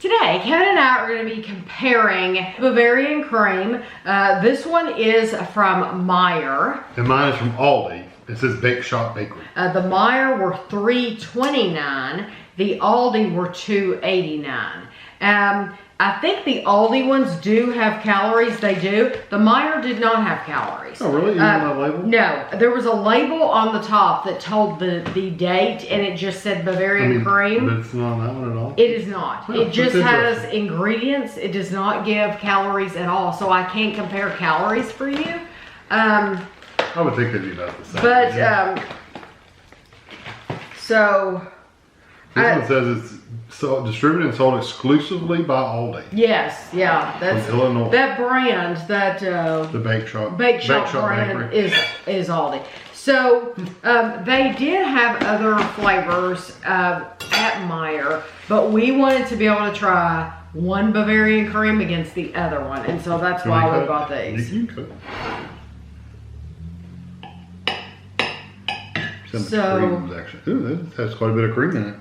Today, Kevin and I are going to be comparing Bavarian Cream. This one is from Meijer. And mine is from Aldi. It says Bake Shop Bakery. The Meijer were $3.29. The Aldi were $2.89. I think the Aldi ones do have calories. They do. The Meijer did not have calories. Oh, really? You didn't have a label? No. There was a label on the top that told the date, and it just said Bavarian Cream. But it's not on that one at all? It is not. Oh, it just has ingredients. It does not give calories at all. So I can't compare calories for you. I would think they'd be about the same. But, so... This one says it's distributed and sold exclusively by Aldi. Yes, yeah. That's Illinois. That brand, the Bake Shop. Bake Shop brand is Aldi. So they did have other flavors at Meijer, but we wanted to be able to try one Bavarian Cream against the other one, and so that's why we bought these. You can cook. So, Ooh, this has quite a bit of cream in it.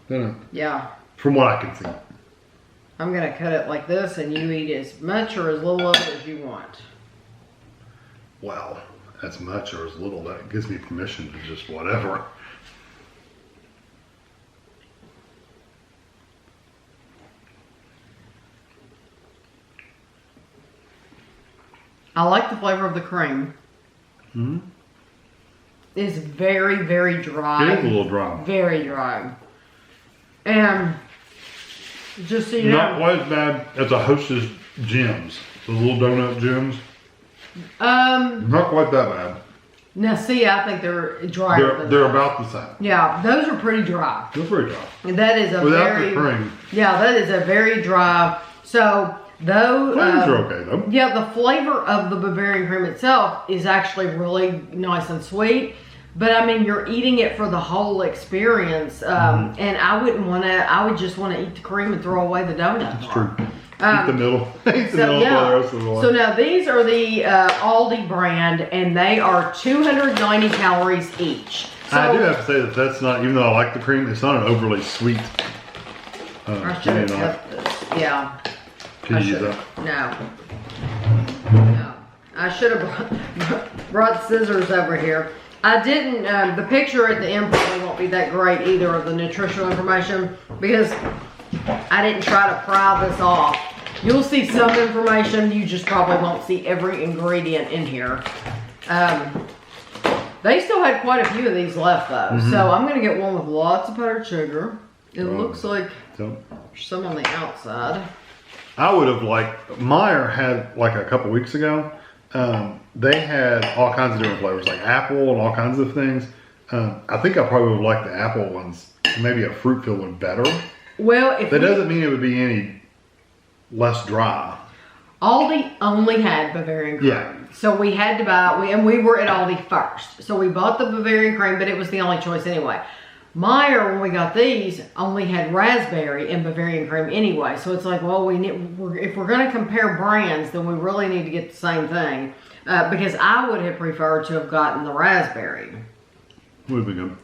Doesn't it? Yeah. From what I can see. I'm going to cut it like this, and you eat as much or as little of it as you want. Well, as much or as little, that gives me permission to just whatever. I like the flavor of the cream. Mm-hmm. It's very, very dry. It is a little dry. Very dry. And just so you know. Not quite as bad as a Hostess gems. The little donut gems. Not quite that bad. Now see, I think they're drier. They're about the same. Yeah, those are pretty dry. They're pretty dry. And that is a Without very... the cream. Yeah, that is a very dry... So, though... Flavors are okay, though. Yeah, the flavor of the Bavarian Cream itself is actually really nice and sweet. But I mean, you're eating it for the whole experience, and I wouldn't want to. I would just want to eat the cream and throw away the donut. That's true. Eat the middle. Eat the middle yeah. for the rest of the way. So now these are the Aldi brand, and they are 290 calories each. So, I do have to say that that's not, even though I like the cream, it's not an overly sweet. I should have kept this. Yeah. Can you use that? No. I should have brought scissors over here. I didn't, the picture at the end probably won't be that great either of the nutritional information because I didn't try to pry this off. You'll see some information, you just probably won't see every ingredient in here. They still had quite a few of these left though, so I'm going to get one with lots of powdered sugar. It looks like some on the outside. I would have liked, Meijer had like a couple weeks ago, they had all kinds of different flavors, like apple and all kinds of things. I think I probably would have liked the apple ones, maybe a fruit filled one better. Well, if that doesn't mean it would be any less dry. Aldi only had Bavarian Cream. Yeah. So we had to buy, and we were at Aldi first. So we bought the Bavarian Cream, but it was the only choice anyway. Meijer, when we got these, only had raspberry and Bavarian Cream anyway. So it's like, well, if we're going to compare brands, then we really need to get the same thing. Because I would have preferred to have gotten the raspberry. Would be good.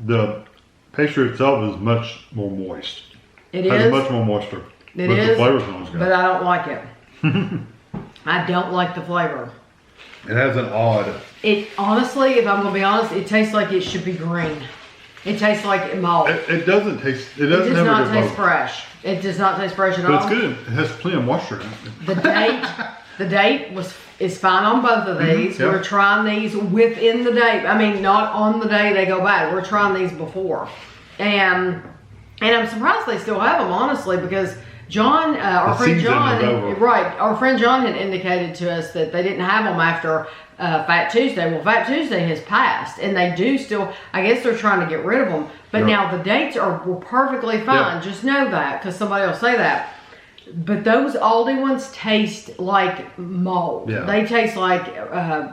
The pastry itself is much more moist. It has is? much more moisture. It but is, the flavor's not as good. but I don't like it. I don't like the flavor. It has an odd... It, honestly, if I'm going to be honest, it tastes like it should be green. It tastes like mold. It doesn't taste... It does not taste fresh. It does not taste fresh at all. But it's good. It has plenty of moisture in it. The date is fine on both of these. Yep. We're trying these within the date. I mean, not on the day they go bad. We're trying these before. And I'm surprised they still have them, honestly, because John, our friend John, right, our friend John had indicated to us that they didn't have them after Fat Tuesday. Well, Fat Tuesday has passed, and they do still, I guess they're trying to get rid of them. But now the dates were perfectly fine. Just know that, because somebody will say that. But those Aldi ones taste like mold. Yeah. They taste like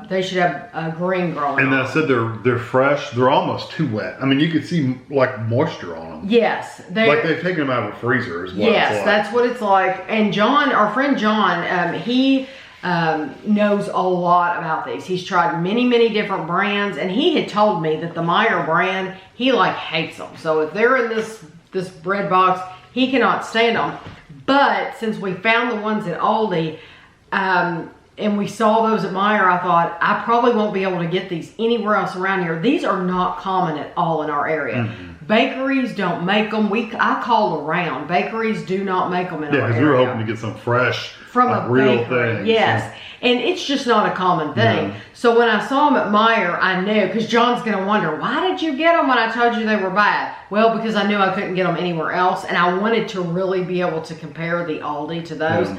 they should have green growing And on I said they're fresh. They're almost too wet. I mean, you could see like moisture on them. Yes. Like they've taken them out of a freezer is what yes, it's like. that's what it's like. And John, our friend John, he knows a lot about these. He's tried many, many different brands, and he had told me that the Meijer brand, he like hates them. So if they're in this bread box, he cannot stand them. But since we found the ones at Aldi, and we saw those at Meijer, I thought, I probably won't be able to get these anywhere else around here. These are not common at all in our area. Bakeries don't make them. I call around. Bakeries do not make them in our area. Yeah, because we were hoping to get some fresh, from a real bakery. thing. Yes. And it's just not a common thing. No. So when I saw them at Meijer, I knew, because John's going to wonder, why did you get them when I told you they were bad? Well, because I knew I couldn't get them anywhere else, and I wanted to really be able to compare the Aldi to those.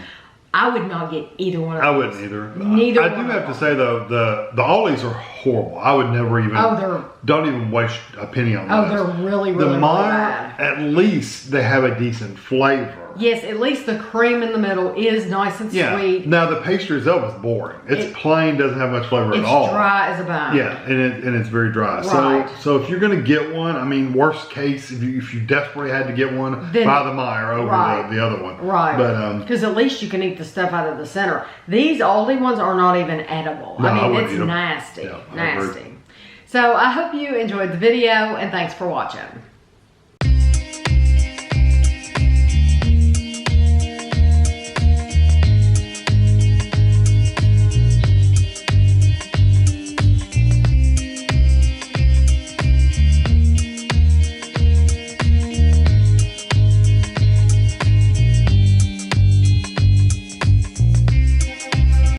I would not get either one of those. I wouldn't either. Neither I do have to say though, the Aldi's are horrible. I would never even. Don't even waste a penny on those. They're really, really, the Meijer, bad. at least they have a decent flavor. Yes, at least the cream in the middle is nice and sweet. Now the pastry itself is boring. It's plain, doesn't have much flavor at all. It's dry as a bone. Yeah, and it's very dry. Right. So if you're gonna get one, I mean, worst case, if you desperately had to get one, then buy the Meijer over the other one. Right. But because at least you can eat the stuff out of the center. These Aldi ones are not even edible. No, I mean, it's nasty, nasty. So I hope you enjoyed the video, and thanks for watching.